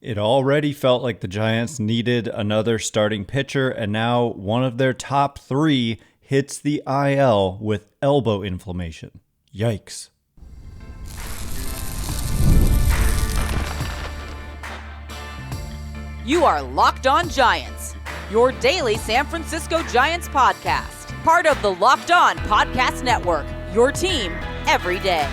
It already felt like the Giants needed another starting pitcher, and now one of their top three hits the IL with elbow inflammation. Yikes. You are Locked On Giants, your daily San Francisco Giants podcast. Part of the Locked On Podcast Network, your team every day.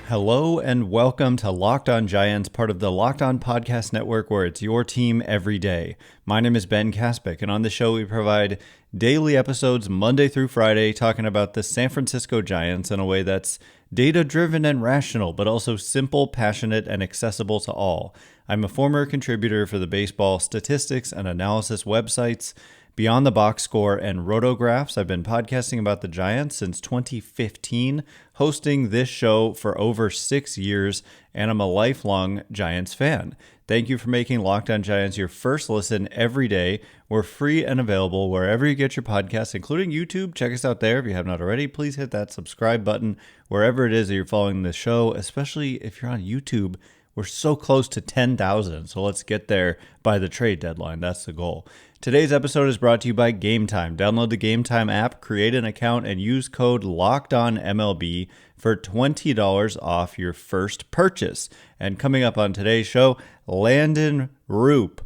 Hello and welcome to Locked On Giants, part of the Locked On Podcast Network, where it's your team every day. My name is Ben Kaspick, and on the show we provide daily episodes Monday through Friday talking about the San Francisco Giants in a way that's data-driven and rational, but also simple, passionate, and accessible to all. I'm a former contributor for the baseball statistics and analysis websites Beyond the Box Score and Rotographs. I've been podcasting about the Giants since 2015, hosting this show for over 6 years, and I'm a lifelong Giants fan. Thank you for making Locked On Giants your first listen every day. We're free and available wherever you get your podcasts, including YouTube. Check us out there if you have not already. Please hit that subscribe button wherever it is that you're following the show, especially if you're on YouTube. We're so close to 10,000, so let's get there by the trade deadline. That's the goal. Today's episode is brought to you by Game Time. Download the Game Time app, create an account, and use code LOCKEDONMLB for $20 off your first purchase. And coming up on today's show, Landen Roupp,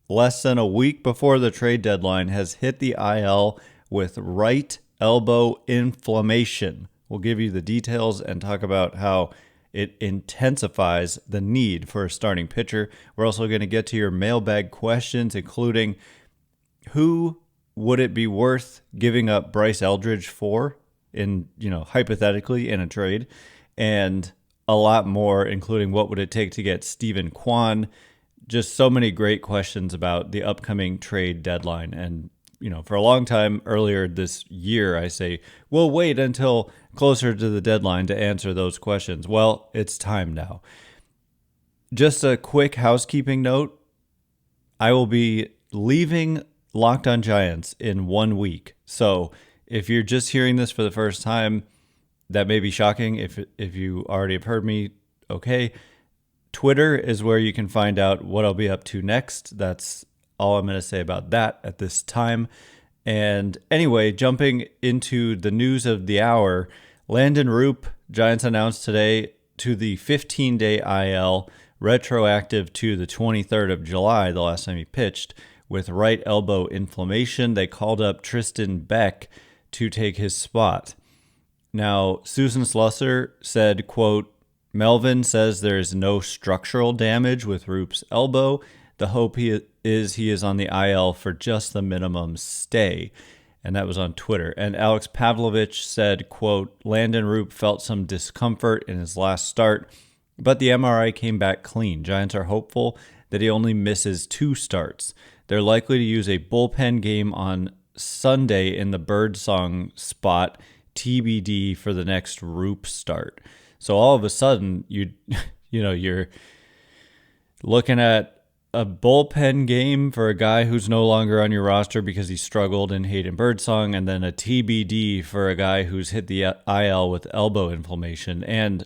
less than a week before the trade deadline, has hit the IL with right elbow inflammation. We'll give you the details and talk about how it intensifies the need for a starting pitcher. We're also going to get to your mailbag questions, including who would it be worth giving up Bryce Eldridge for hypothetically in a trade, and a lot more, including what would it take to get Steven Kwan. Just so many great questions about the upcoming trade deadline. And for a long time earlier this year, I say, we'll wait until closer to the deadline to answer those questions. Well, it's time now. Just a quick housekeeping note. I will be leaving Locked On Giants in 1 week. So if you're just hearing this for the first time, that may be shocking. If you already have heard me, okay. Twitter is where you can find out what I'll be up to next. That's all I'm going to say about that at this time. And anyway, jumping into the news of the hour, Landen Roupp, Giants announced today to the 15-day IL, retroactive to the 23rd of July, the last time he pitched, with right elbow inflammation. They called up Tristan Beck to take his spot. Now, Susan Slusser said, quote, Melvin says there is no structural damage with Roupp's elbow. The hope he is on the IL for just the minimum stay. And that was on Twitter. And Alex Pavlovich said, quote, Landen Roupp felt some discomfort in his last start, but the MRI came back clean. Giants are hopeful that he only misses 2 starts. They're likely to use a bullpen game on Sunday in the Birdsong spot, TBD for the next Roupp start. So all of a sudden, you're looking at a bullpen game for a guy who's no longer on your roster because he struggled in Hayden Birdsong, and then a TBD for a guy who's hit the IL with elbow inflammation. And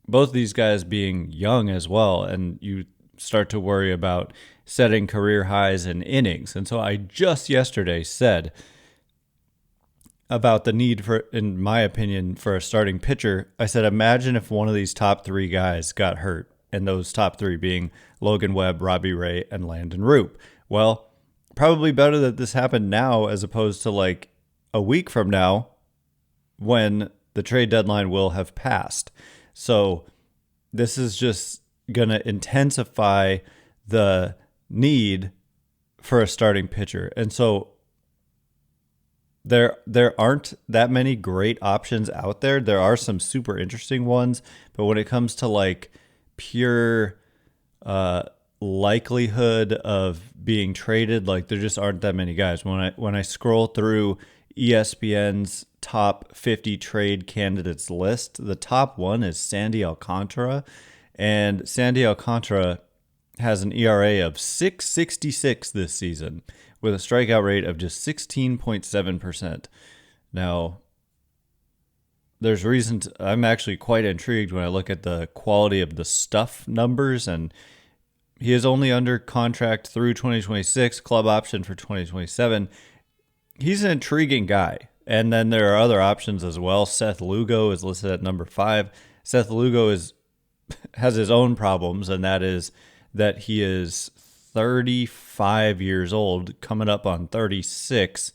both these guys being young as well, and you start to worry about setting career highs in innings. And so I just yesterday said about the need for, in my opinion, for a starting pitcher. I said, imagine if one of these top 3 guys got hurt, and those top 3 being Logan Webb, Robbie Ray, and Landen Roupp. Well, probably better that this happened now as opposed to like a week from now when the trade deadline will have passed. So this is just going to intensify the need for a starting pitcher. And so there aren't that many great options out there. There are some super interesting ones, but when it comes to like pure likelihood of being traded, like there just aren't that many guys. When I scroll through ESPN's top 50 trade candidates list, the top one is Sandy Alcantara, and Sandy Alcantara has an ERA of 6.66 this season with a strikeout rate of just 16.7%. Now, there's reason I'm actually quite intrigued when I look at the quality of the stuff numbers, and He is only under contract through 2026, club option for 2027. He's an intriguing guy. And then there are other options as well. Seth Lugo is listed at number 5. Seth Lugo has his own problems, and that is that he is 35 years old, coming up on 36,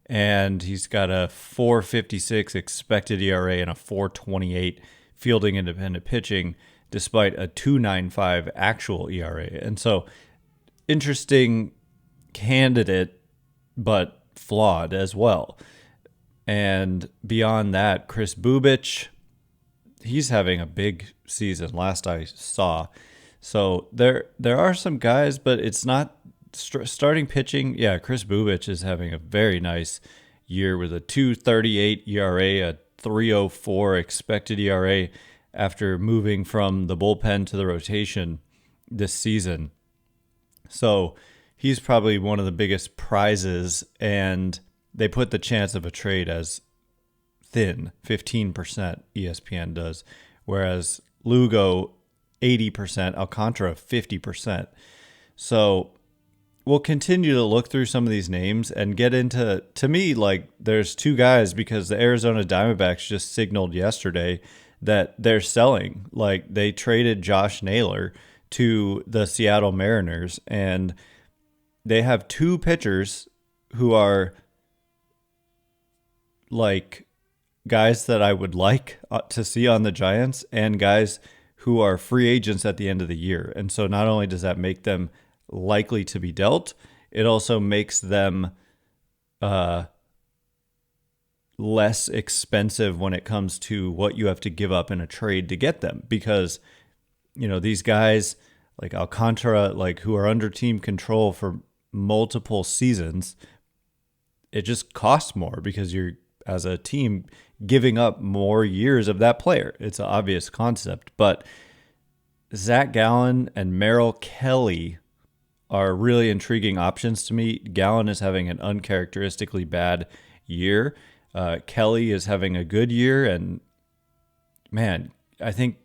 and he's got a 4.56 expected ERA and a 4.28 fielding independent pitching, despite a 2.95 actual ERA. And so, interesting candidate, but flawed as well. And beyond that, Chris Bubich, he's having a big season last I saw. So there are some guys, but it's not starting pitching. Yeah, Chris Bubich is having a very nice year with a 2.38 ERA, a 3.04 expected ERA after moving from the bullpen to the rotation this season. So he's probably one of the biggest prizes, and they put the chance of a trade as thin, 15%, ESPN does, whereas Lugo, 80%, Alcantara, 50%. So we'll continue to look through some of these names and get into, to me, like, there's two guys, because the Arizona Diamondbacks just signaled yesterday that they're selling. Like, they traded Josh Naylor to the Seattle Mariners, and they have two pitchers who are like guys that I would like to see on the Giants, and guys who are free agents at the end of the year. And so not only does that make them likely to be dealt, it also makes them less expensive when it comes to what you have to give up in a trade to get them. Because, you know, these guys like Alcantara, like, who are under team control for multiple seasons, it just costs more because you're, as a team, giving up more years of that player. It's an obvious concept, but Zach Gallen and Merrill Kelly are really intriguing options to me. Gallen is having an uncharacteristically bad year. Kelly is having a good year, and man, I think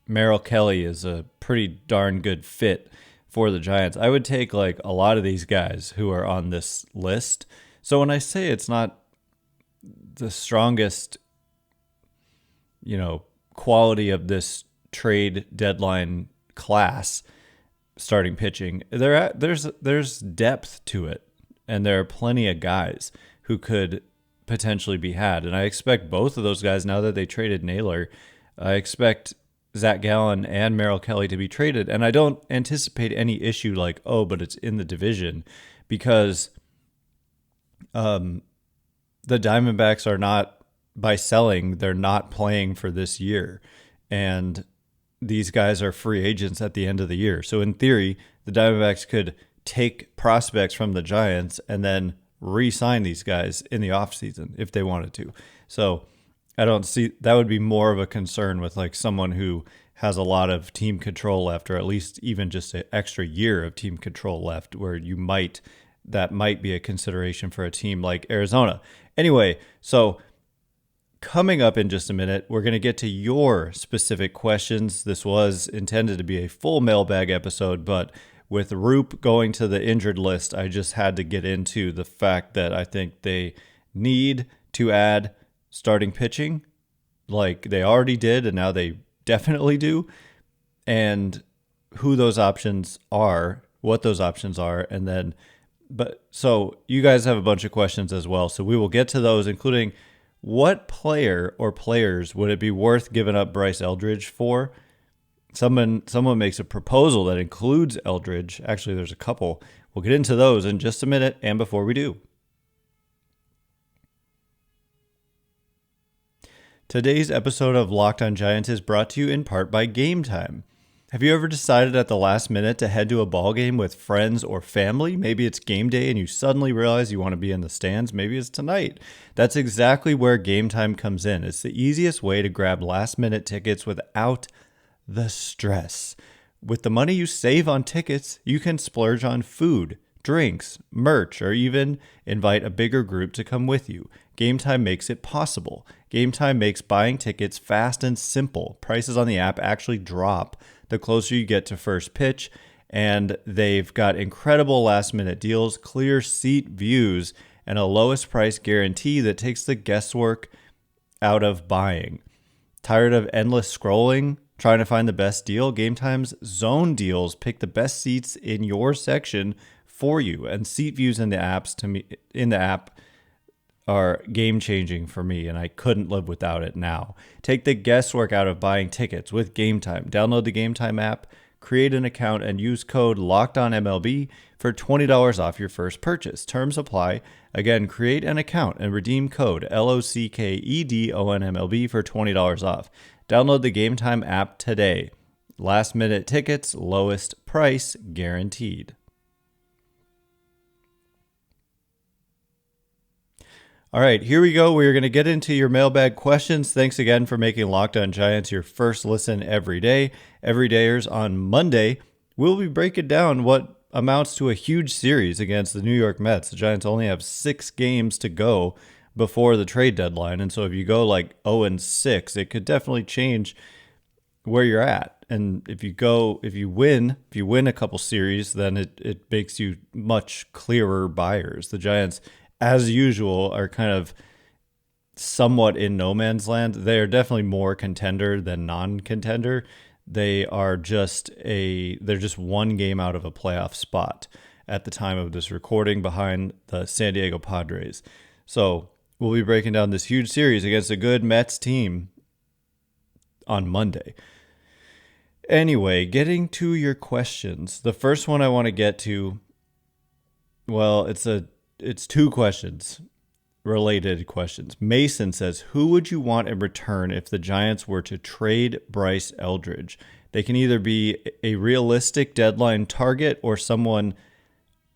Merrill Kelly is a pretty darn good fit for the Giants. I would take like a lot of these guys who are on this list. So when I say it's not the strongest, you know, quality of this trade deadline class starting pitching, there's depth to it, and there are plenty of guys who could potentially be had. And I expect both of those guys, now that they traded Naylor, I expect Zach Gallen and Merrill Kelly to be traded. And I don't anticipate any issue like, oh, but it's in the division, because the Diamondbacks are not, by selling, they're not playing for this year. And these guys are free agents at the end of the year. So in theory, the Diamondbacks could take prospects from the Giants and then re-sign these guys in the offseason if they wanted to. So I don't see, that would be more of a concern with like someone who has a lot of team control left, or at least even just an extra year of team control left, where that might be a consideration for a team like Arizona. Anyway, so coming up in just a minute, we're going to get to your specific questions. This was intended to be a full mailbag episode, but with Roupp going to the injured list, I just had to get into the fact that I think they need to add starting pitching, like they already did, and now they definitely do, and who those options are, what those options are, and then, but so you guys have a bunch of questions as well, so we will get to those, including what player or players would it be worth giving up Bryce Eldridge for? Someone makes a proposal that includes Eldridge. Actually, there's a couple. We'll get into those in just a minute, and before we do, today's episode of Locked on Giants is brought to you in part by Game Time. Have you ever decided at the last minute to head to a ball game with friends or family? Maybe it's game day and you suddenly realize you want to be in the stands. Maybe it's tonight. That's exactly where Game Time comes in. It's the easiest way to grab last minute tickets without the stress. With the money you save on tickets, you can splurge on food, drinks, merch, or even invite a bigger group to come with you. Game Time makes it possible. Game Time makes buying tickets fast and simple. Prices on the app actually drop the closer you get to first pitch, and they've got incredible last-minute deals, clear seat views, and a lowest price guarantee that takes the guesswork out of buying. Tired of endless scrolling, trying to find the best deal? Game Time's zone deals pick the best seats in your section for you, and seat views in the app are game-changing for me, and I couldn't live without it now. Take the guesswork out of buying tickets with Game Time. Download the Game Time app, create an account, and use code LOCKEDONMLB for $20 off your first purchase. Terms apply. Again, create an account and redeem code LOCKEDONMLB for $20 off. Download the Game Time app today. Last minute tickets, lowest price guaranteed. All right, here we go. We're going to get into your mailbag questions. Thanks again for making Locked On Giants your first listen every day. Everydayers, on Monday, we'll be breaking down what amounts to a huge series against the New York Mets. The Giants only have 6 games to go before the trade deadline. And so if you go like 0-6, it could definitely change where you're at. And if you win a couple series, then it makes you much clearer buyers. The Giants, as usual, are kind of somewhat in no man's land. They are definitely more contender than non-contender. They're just one game out of a playoff spot at the time of this recording, behind the San Diego Padres. So we'll be breaking down this huge series against a good Mets team on Monday. Anyway, getting to your questions. The first one I want to get to, well, it's 2 questions, related questions. Mason says, who would you want in return if the Giants were to trade Bryce Eldridge? They can either be a realistic deadline target or someone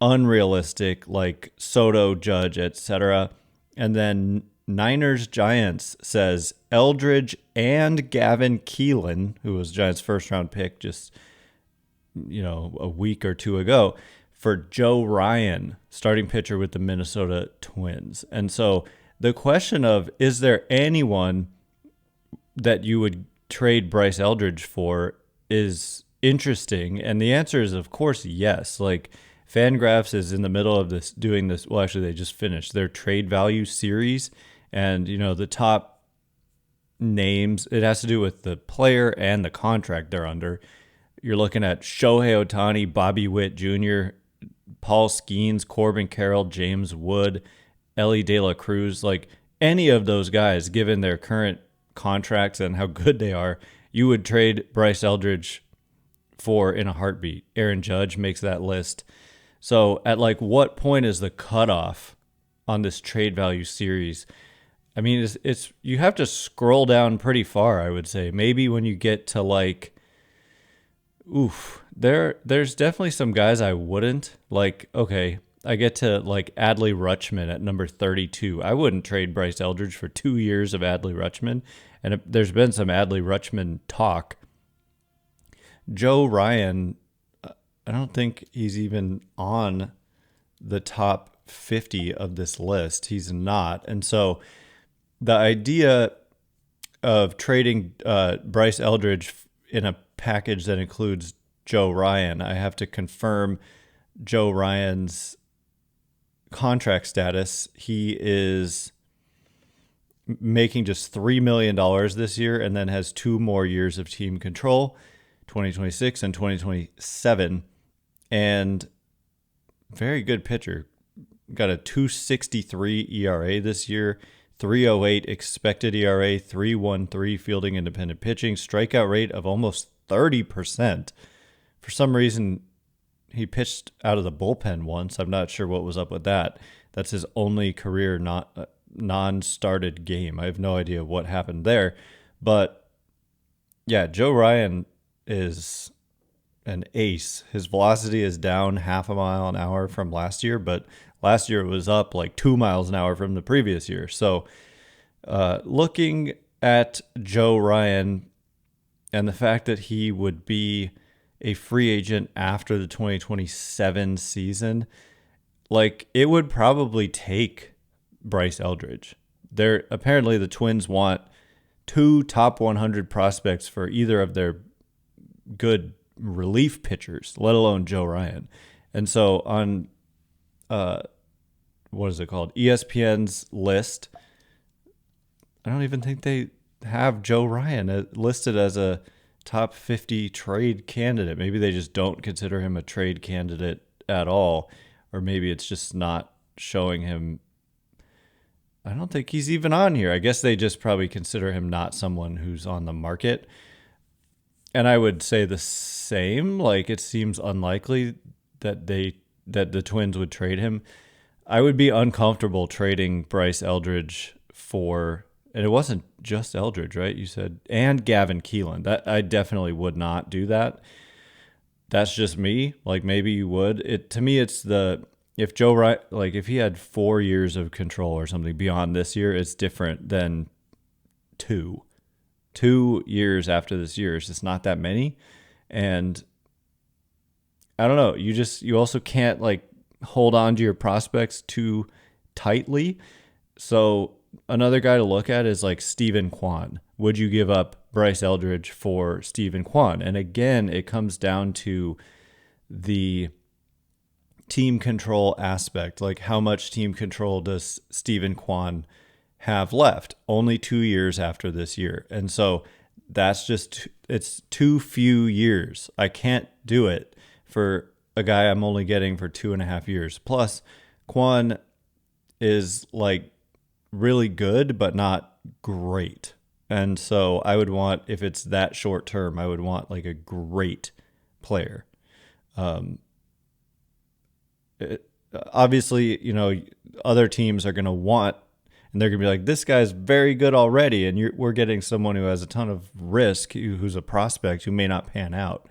unrealistic like Soto, Judge, etc. And then Niners Giants says Eldridge and Gavin Keelan, who was Giants' first round pick just a week or 2 ago, for Joe Ryan, starting pitcher with the Minnesota Twins. And so the question of, is there anyone that you would trade Bryce Eldridge for, is interesting. And the answer is, of course, yes. Like, Fangraphs is in the middle of doing this. Well, actually, they just finished their trade value series. And, the top names, it has to do with the player and the contract they're under. You're looking at Shohei Ohtani, Bobby Witt Jr., Paul Skeens, Corbin Carroll, James Wood, Ellie De La Cruz. Like, any of those guys, given their current contracts and how good they are, you would trade Bryce Eldridge for in a heartbeat. Aaron Judge makes that list. So at what point is the cutoff on this trade value series? I mean, it's you have to scroll down pretty far, I would say. Maybe when you get to there's definitely some guys I wouldn't. Okay, I get to Adley Rutschman at number 32. I wouldn't trade Bryce Eldridge for 2 years of Adley Rutschman. And there's been some Adley Rutschman talk. Joe Ryan, I don't think he's even on the top 50 of this list. He's not. And so the idea of trading Bryce Eldridge in a package that includes Joe Ryan, I have to confirm Joe Ryan's contract status. He is making just $3 million this year and then has 2 more years of team control, 2026 and 2027. And very good pitcher. Got a 2.63 ERA this year, 3.08 expected ERA, 3.13 fielding independent pitching, strikeout rate of almost 30%. For some reason, he pitched out of the bullpen once. I'm not sure what was up with that. That's his only career non-started game. I have no idea what happened there. But yeah, Joe Ryan is an ace. His velocity is down 0.5 mile an hour from last year, but last year it was up 2 miles an hour from the previous year. So looking at Joe Ryan and the fact that he would be a free agent after the 2027 season, it would probably take Bryce Eldridge. Apparently the Twins want 2 top 100 prospects for either of their good relief pitchers, let alone Joe Ryan. And so on, what is it called? ESPN's list, I don't even think they have Joe Ryan listed as a top 50 trade candidate. Maybe they just don't consider him a trade candidate at all, or maybe it's just not showing him. I don't think he's even on here. I guess they just probably consider him not someone who's on the market. And I would say the same. Like, it seems unlikely that the Twins would trade him. I would be uncomfortable trading Bryce Eldridge for, and it wasn't just Eldridge, right? You said, and Gavin Keelan. That I definitely would not do that. That's just me. Like, maybe you would. To me, it's if Joe Wright, like if he had 4 years of control or something beyond this year, it's different than 2 years after this year. It's just not that many. And I don't know. You also can't like hold on to your prospects too tightly. So another guy to look at is like Steven Kwan. Would you give up Bryce Eldridge for Steven Kwan? And again, it comes down to the team control aspect. Like, how much team control does Steven Kwan have left? Only 2 years after this year. And so it's too few years. I can't do it for a guy I'm only getting for 2.5 years. Plus, Kwan is like really good, but not great. And so I would want, if it's that short term, I would want like a great player. Obviously, other teams are going to want, and they're going to be like, this guy's very good already, and we're getting someone who has a ton of risk, who's a prospect who may not pan out.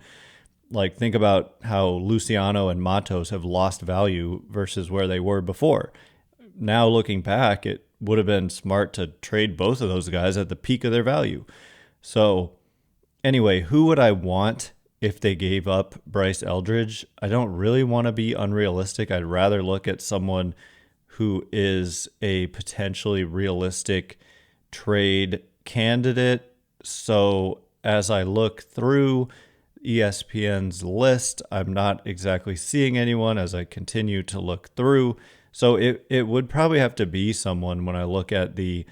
Like, think about how Luciano and Matos have lost value versus where they were before. Now, looking back, it would have been smart to trade both of those guys at the peak of their value. So, anyway, who would I want if they gave up Bryce Eldridge? I don't really want to be unrealistic. I'd rather look at someone who is a potentially realistic trade candidate. So as I look through ESPN's list, I'm not exactly seeing anyone as I continue to look through. So it would probably have to be someone when I look at the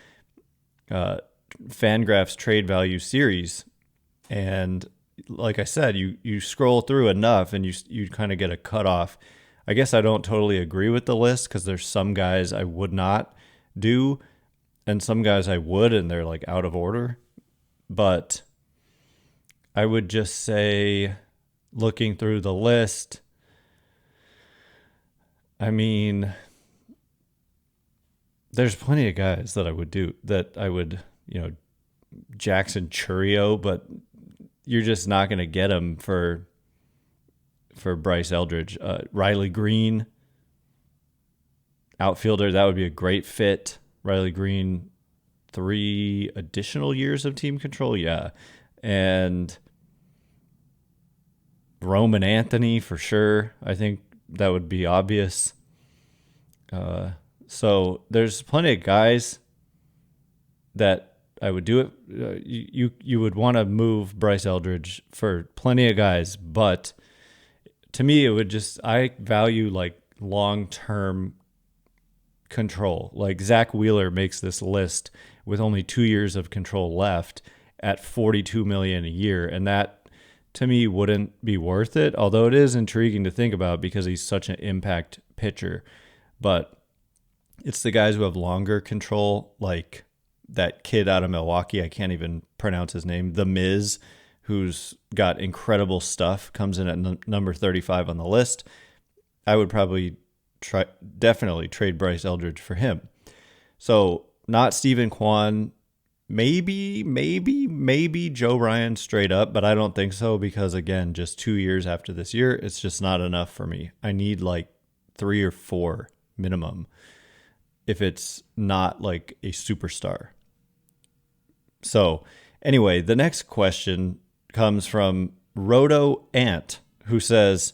Fangraphs trade value series. And like I said, you scroll through enough and you kind of get a cutoff. I guess I don't totally agree with the list because there's some guys I would not do and some guys I would, and they're like out of order. But I would just say, looking through the list, I mean, there's plenty of guys that I would do, Jackson Chourio, but you're just not going to get him for Bryce Eldridge. Riley Green, outfielder, that would be a great fit. Riley Green, 3 additional years of team control, yeah. And Roman Anthony, for sure. I think that would be obvious. So there's plenty of guys that I would do it. You would want to move Bryce Eldridge for plenty of guys, but to me, it would just, I value like long-term control. Like Zach Wheeler makes this list with only 2 years of control left at $42 million a year, and that to me wouldn't be worth it. Although it is intriguing to think about because he's such an impact pitcher, but it's the guys who have longer control, like that kid out of Milwaukee. I can't even pronounce his name. The Miz, who's got incredible stuff, comes in at number 35 on the list. I would probably definitely trade Bryce Eldridge for him. So not Steven Kwan, maybe Joe Ryan straight up, but I don't think so because, again, just 2 years after this year, it's just not enough for me. I need like 3 or 4 minimum if it's not like a superstar. So anyway, the next question comes from Roto Ant, who says,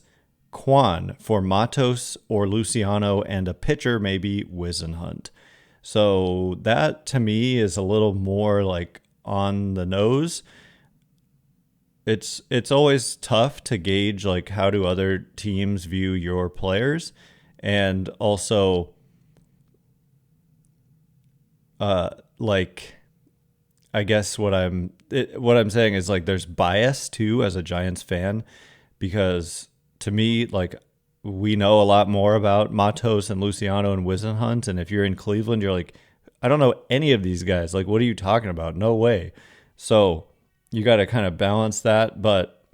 Kwan for Matos or Luciano and a pitcher, maybe Wisenhunt. So that to me is a little more like on the nose. it's always tough to gauge like how do other teams view your players, and also like I guess what I'm saying is like there's bias too as a Giants fan, because to me, like, we know a lot more about Matos and Luciano and Wisenhunt, and if you're in Cleveland, you're like, I don't know any of these guys. Like, what are you talking about? No way. So you got to kind of balance that, but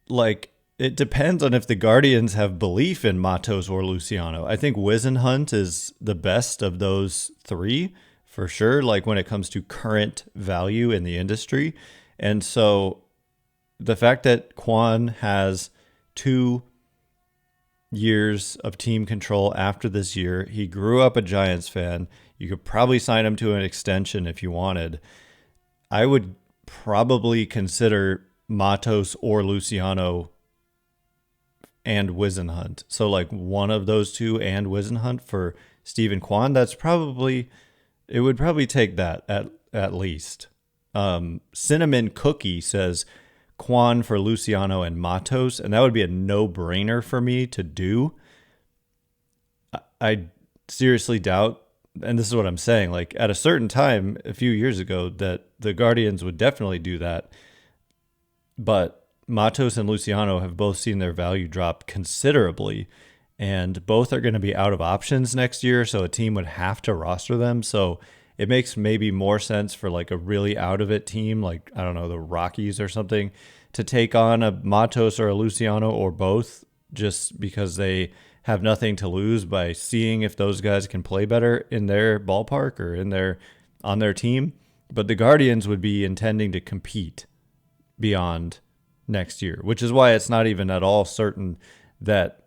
like it depends on if the Guardians have belief in Matos or Luciano. I think Wisenhunt is the best of those three for sure, like when it comes to current value in the industry. And so the fact that Kwan has 2 years of team control after this year, he grew up a Giants fan. You could probably sign him to an extension if you wanted. I would probably consider Matos or Luciano and Wisenhunt. So like one of those two and Wisenhunt for Stephen Kwan. It would probably take that at least. Cinnamon Cookie says Kwan for Luciano and Matos, and that would be a no-brainer for me to do. I seriously doubt, and this is what I'm saying, like at a certain time a few years ago that the Guardians would definitely do that. But Matos and Luciano have both seen their value drop considerably, and both are going to be out of options next year, so a team would have to roster them. So it makes maybe more sense for like a really out of it team, like, I don't know, the Rockies or something, to take on a Matos or a Luciano or both, just because they have nothing to lose by seeing if those guys can play better in their ballpark or on their team. But the Guardians would be intending to compete beyond next year, which is why it's not even at all certain that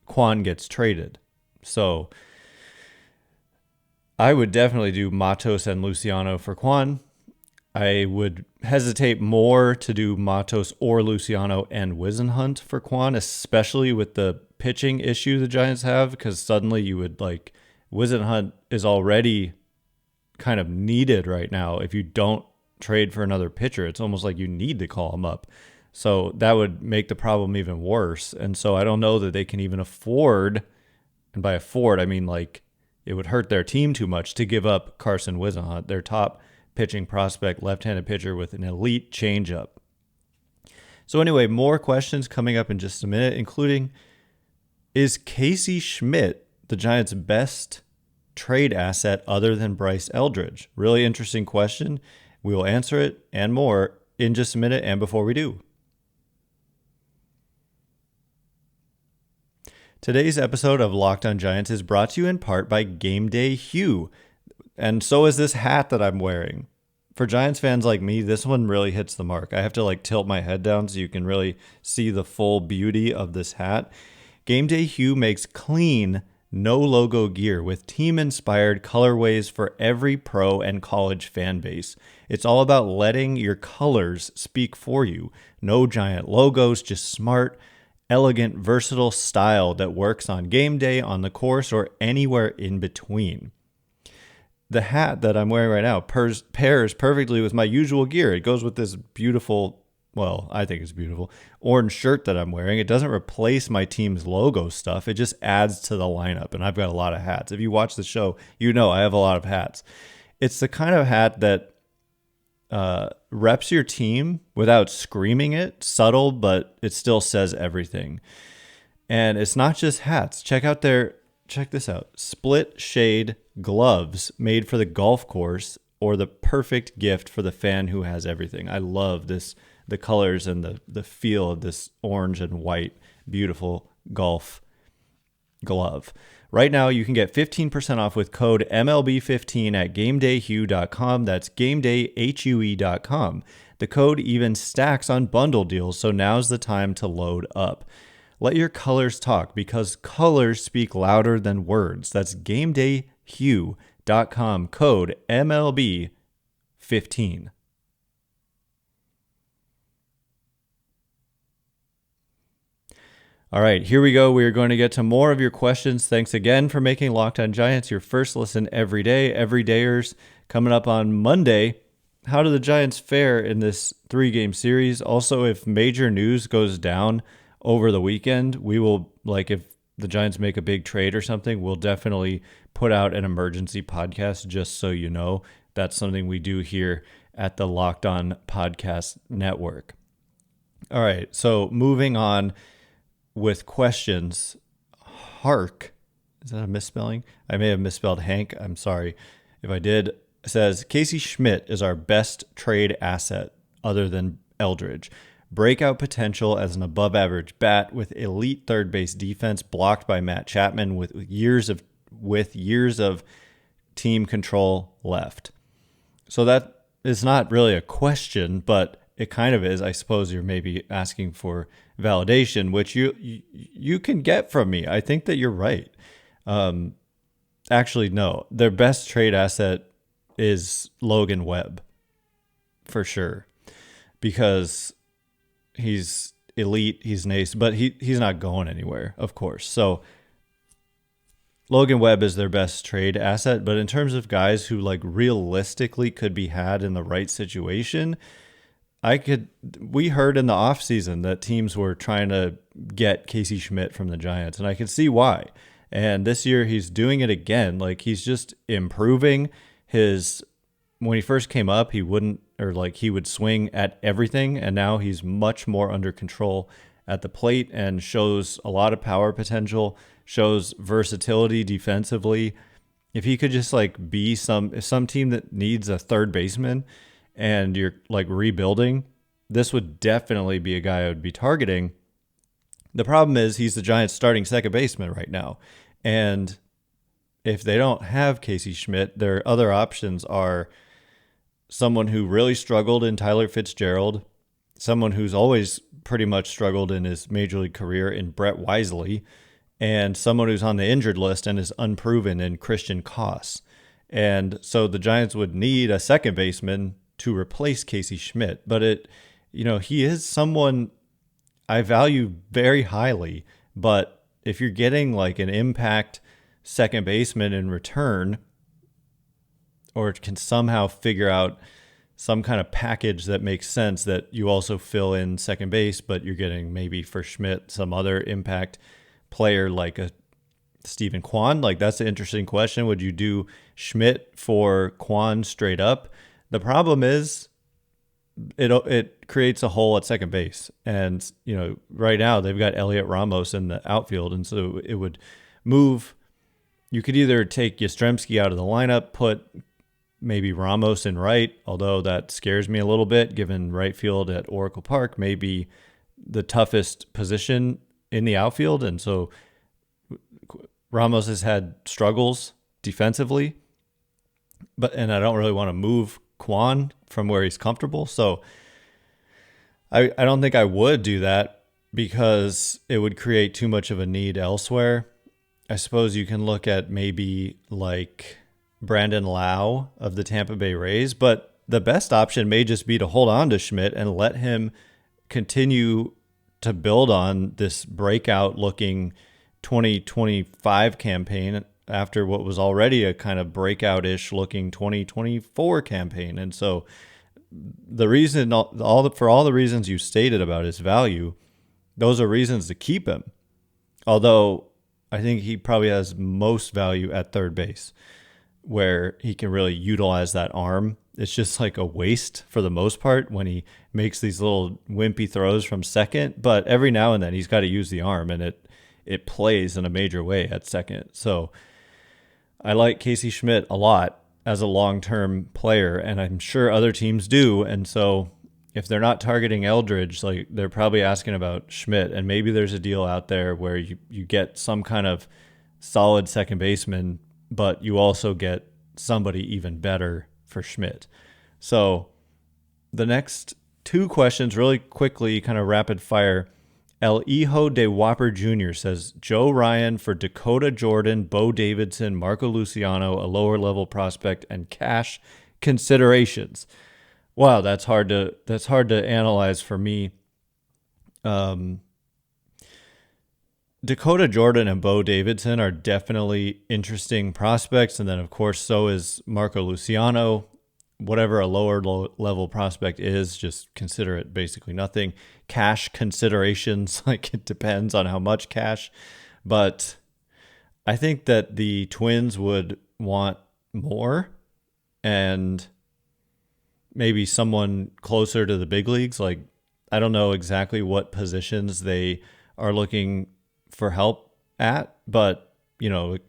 Kwan gets traded. So I would definitely do Matos and Luciano for Kwan. I would hesitate more to do Matos or Luciano and Wisenhunt for Kwan, especially with the pitching issue the Giants have, because suddenly you would like Wisenhunt is already kind of needed right now. If you don't trade for another pitcher, it's almost like you need to call him up. So that would make the problem even worse. And so I don't know that they can even afford, and by afford, I mean like it would hurt their team too much to give up Carson Wisenhunt, their top pitching prospect, left-handed pitcher with an elite changeup. So anyway, more questions coming up in just a minute, including, is Casey Schmitt the Giants' best trade asset other than Bryce Eldridge? Really interesting question. We will answer it and more in just a minute, and before we do, today's episode of Locked on Giants is brought to you in part by Game Day Hue, and so is this hat that I'm wearing. For Giants fans like me, this one really hits the mark. I have to like tilt my head down so you can really see the full beauty of this hat. Game Day Hue makes clean, no logo gear with team-inspired colorways for every pro and college fan base. It's all about letting your colors speak for you. No giant logos, just smart, elegant, versatile style that works on game day, on the course, or anywhere in between. The hat that I'm wearing right now pairs perfectly with my usual gear. It goes with this beautiful, well, I think it's beautiful, orange shirt that I'm wearing. It doesn't replace my team's logo stuff. It just adds to the lineup, and I've got a lot of hats. If you watch the show, you know I have a lot of hats. It's the kind of hat that reps your team without screaming it, subtle, but it still says everything. And it's not just hats. Check this out. Split shade gloves made for the golf course, or the perfect gift for the fan who has everything. I love this, the colors and the feel of this orange and white, beautiful golf glove. Right now, you can get 15% off with code MLB15 at GameDayHue.com. That's GameDayHue.com. The code even stacks on bundle deals, so now's the time to load up. Let your colors talk, because colors speak louder than words. That's GameDayHue.com, code MLB15. All right, here we go. We are going to get to more of your questions. Thanks again for making Locked on Giants your first listen every day. Everydayers, coming up on Monday, how do the Giants fare in this 3-game series? Also, if major news goes down over the weekend, we will, like, if the Giants make a big trade or something, we'll definitely put out an emergency podcast, just so you know. That's something we do here at the Locked On Podcast Network. All right, so moving on with questions. Hark, is that a misspelling? I may have misspelled Hank. I'm sorry if I did. It says, Casey Schmitt is our best trade asset other than Eldridge. Breakout potential as an above-average bat with elite third base defense blocked by Matt Chapman with years of team control left. So that is not really a question, but it kind of is. I suppose you're maybe asking for validation, which you can get from me. I think that you're right. Actually, no. Their best trade asset is Logan Webb, for sure, because he's elite, he's nice, but he's not going anywhere, of course. So Logan Webb is their best trade asset, but in terms of guys who like realistically could be had in the right situation, we heard in the offseason that teams were trying to get Casey Schmitt from the Giants, and I could see why. And this year he's doing it again. Like, he's just improving when he first came up, he would swing at everything, and now he's much more under control at the plate and shows a lot of power potential, shows versatility defensively. If he could just like be some team that needs a third baseman and you're like rebuilding, this would definitely be a guy I would be targeting. The problem is he's the Giants' starting second baseman right now. And if they don't have Casey Schmitt, their other options are someone who really struggled in Tyler Fitzgerald, someone who's always pretty much struggled in his major league career in Brett Wisely, and someone who's on the injured list and is unproven in Christian Koss. And so the Giants would need a second baseman to replace Casey Schmitt. But he is someone I value very highly. But if you're getting like an impact second baseman in return, or can somehow figure out some kind of package that makes sense that you also fill in second base, but you're getting maybe for Schmitt some other impact player like a Stephen Kwan, like that's an interesting question. Would you do Schmitt for Kwan straight up? The problem is it creates a hole at second base, and right now they've got Elliot Ramos in the outfield, and so it would move. You could either take Yastrzemski out of the lineup, put maybe Ramos in right, although that scares me a little bit given right field at Oracle Park may be the toughest position in the outfield. And so Ramos has had struggles defensively, and I don't really want to move Kwan from where he's comfortable. So I don't think I would do that because it would create too much of a need elsewhere. I suppose you can look at maybe like Brandon Lau of the Tampa Bay Rays, but the best option may just be to hold on to Schmitt and let him continue to build on this breakout looking 2025 campaign after what was already a kind of breakout-ish looking 2024 campaign. And so the reason, for all the reasons you stated about his value, those are reasons to keep him. Although I think he probably has most value at third base, where he can really utilize that arm. It's just like a waste for the most part when he makes these little wimpy throws from second, but every now and then he's got to use the arm, and it plays in a major way at second. So I like Casey Schmitt a lot as a long-term player, and I'm sure other teams do. And so if they're not targeting Eldridge, like they're probably asking about Schmitt, and maybe there's a deal out there where you get some kind of solid second baseman, but you also get somebody even better for Schmitt. So the next two questions really quickly, kind of rapid fire. El Hijo de Whopper Jr. says, Joe Ryan for Dakota Jordan, Bo Davidson, Marco Luciano, a lower level prospect, and cash considerations. Wow, that's hard to analyze for me. Dakota Jordan and Bo Davidson are definitely interesting prospects, and then of course so is Marco Luciano. whatever a lower level prospect is, just consider it basically nothing. Cash considerations, like it depends on how much cash. But I think that the Twins would want more, and maybe someone closer to the big leagues. Like, I don't know exactly what positions they are looking for help at, but,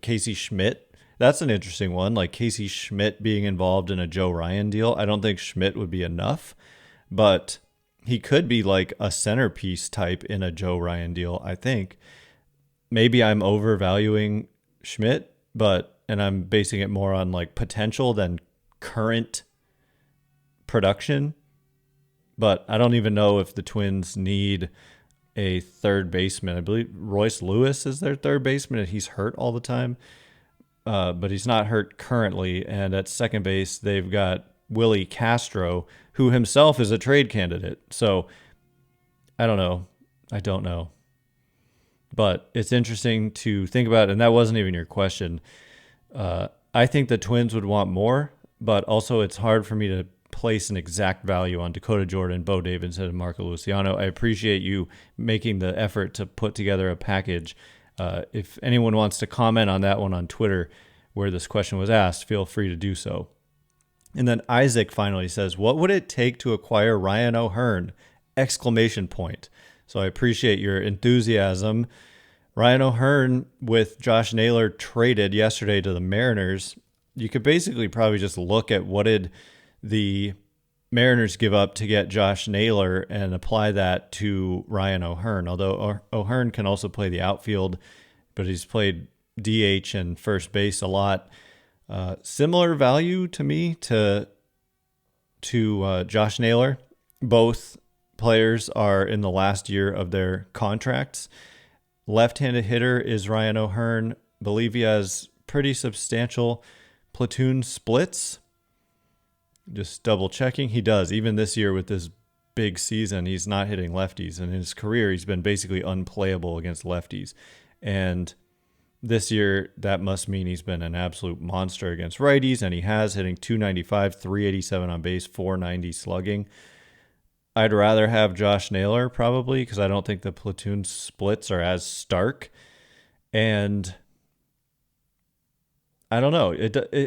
Casey Schmitt, that's an interesting one. Like Casey Schmitt being involved in a Joe Ryan deal. I don't think Schmitt would be enough, but he could be like a centerpiece type in a Joe Ryan deal, I think. Maybe I'm overvaluing Schmitt, and I'm basing it more on like potential than current production. But I don't even know if the Twins need a third baseman. I believe Royce Lewis is their third baseman, and he's hurt all the time. But he's not hurt currently. And at second base, they've got Willie Castro, who himself is a trade candidate. So I don't know. But it's interesting to think about, and that wasn't even your question. I think the Twins would want more, but also it's hard for me to place an exact value on Dakota Jordan, Bo Davidson, and Marco Luciano. I appreciate you making the effort to put together a package. If anyone wants to comment on that one on Twitter where this question was asked, feel free to do so. And then Isaac finally says, what would it take to acquire Ryan O'Hearn? ! So I appreciate your enthusiasm. Ryan O'Hearn with Josh Naylor traded yesterday to the Mariners. You could basically probably just look at what did the Mariners give up to get Josh Naylor and apply that to Ryan O'Hearn. Although O'Hearn can also play the outfield, but he's played DH and first base a lot. Similar value to me to Josh Naylor. Both players are in the last year of their contracts. Left-handed hitter is Ryan O'Hearn. Believe he has pretty substantial platoon splits. Just double checking. He does. Even this year with this big season, he's not hitting lefties. And in his career, he's been basically unplayable against lefties. And this year, that must mean he's been an absolute monster against righties. And he has, hitting .295, 387 on base, 490 slugging. I'd rather have Josh Naylor probably because I don't think the platoon splits are as stark. And I don't know.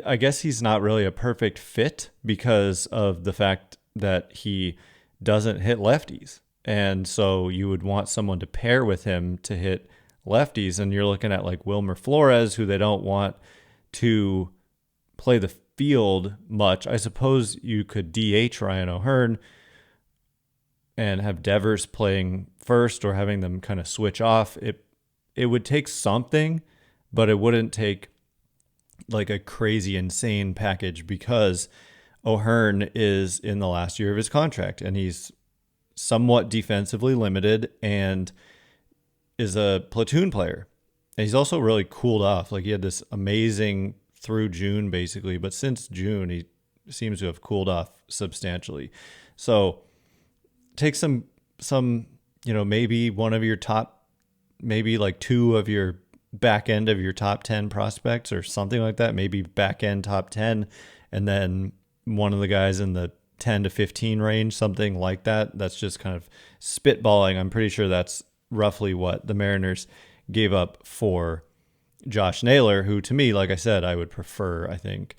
I guess he's not really a perfect fit because of the fact that he doesn't hit lefties. And so you would want someone to pair with him to hit lefties. And you're looking at like Wilmer Flores, who they don't want to play the field much. I suppose you could DH Ryan O'Hearn and have Devers playing first or having them kind of switch off. It would take something, but it wouldn't take like a crazy, insane package because O'Hearn is in the last year of his contract and he's somewhat defensively limited and is a platoon player. And he's also really cooled off. Like he had this amazing through June basically, but since June, he seems to have cooled off substantially. So take some, maybe one of your top, maybe like two of your back end of your top 10 prospects or something like that, maybe back end top 10, and then one of the guys in the 10 to 15 range, something like that. That's just kind of spitballing. I'm pretty sure that's roughly what the Mariners gave up for Josh Naylor, who to me, like I said, I would prefer, I think,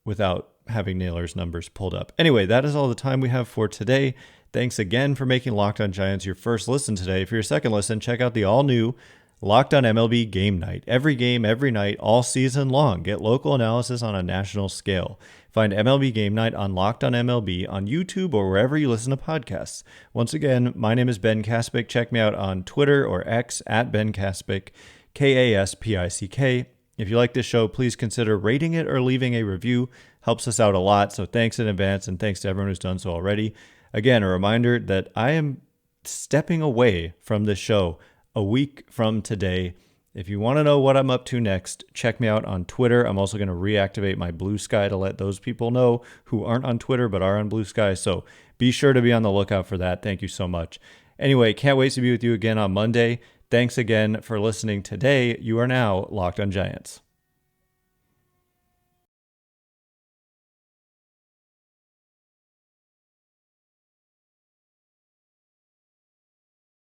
without having Naylor's numbers pulled up. Anyway, that is all the time we have for today. Thanks again for making Locked On Giants your first listen today. For your second listen, check out the all-new Locked On MLB Game Night. Every game, every night, all season long. Get local analysis on a national scale. Find MLB Game Night on Locked On MLB on YouTube or wherever you listen to podcasts. Once again, my name is Ben Kaspick. Check me out on Twitter or X at Ben Kaspick, Kaspick. If you like this show, please consider rating it or leaving a review. Helps us out a lot, so thanks in advance, and thanks to everyone who's done so already. Again, a reminder that I am stepping away from this show a week from today. If you want to know what I'm up to next, check me out on Twitter. I'm also going to reactivate my Blue Sky to let those people know who aren't on Twitter but are on Blue Sky. So be sure to be on the lookout for that. Thank you so much. Anyway, can't wait to be with you again on Monday. Thanks again for listening today. You are now Locked On Giants.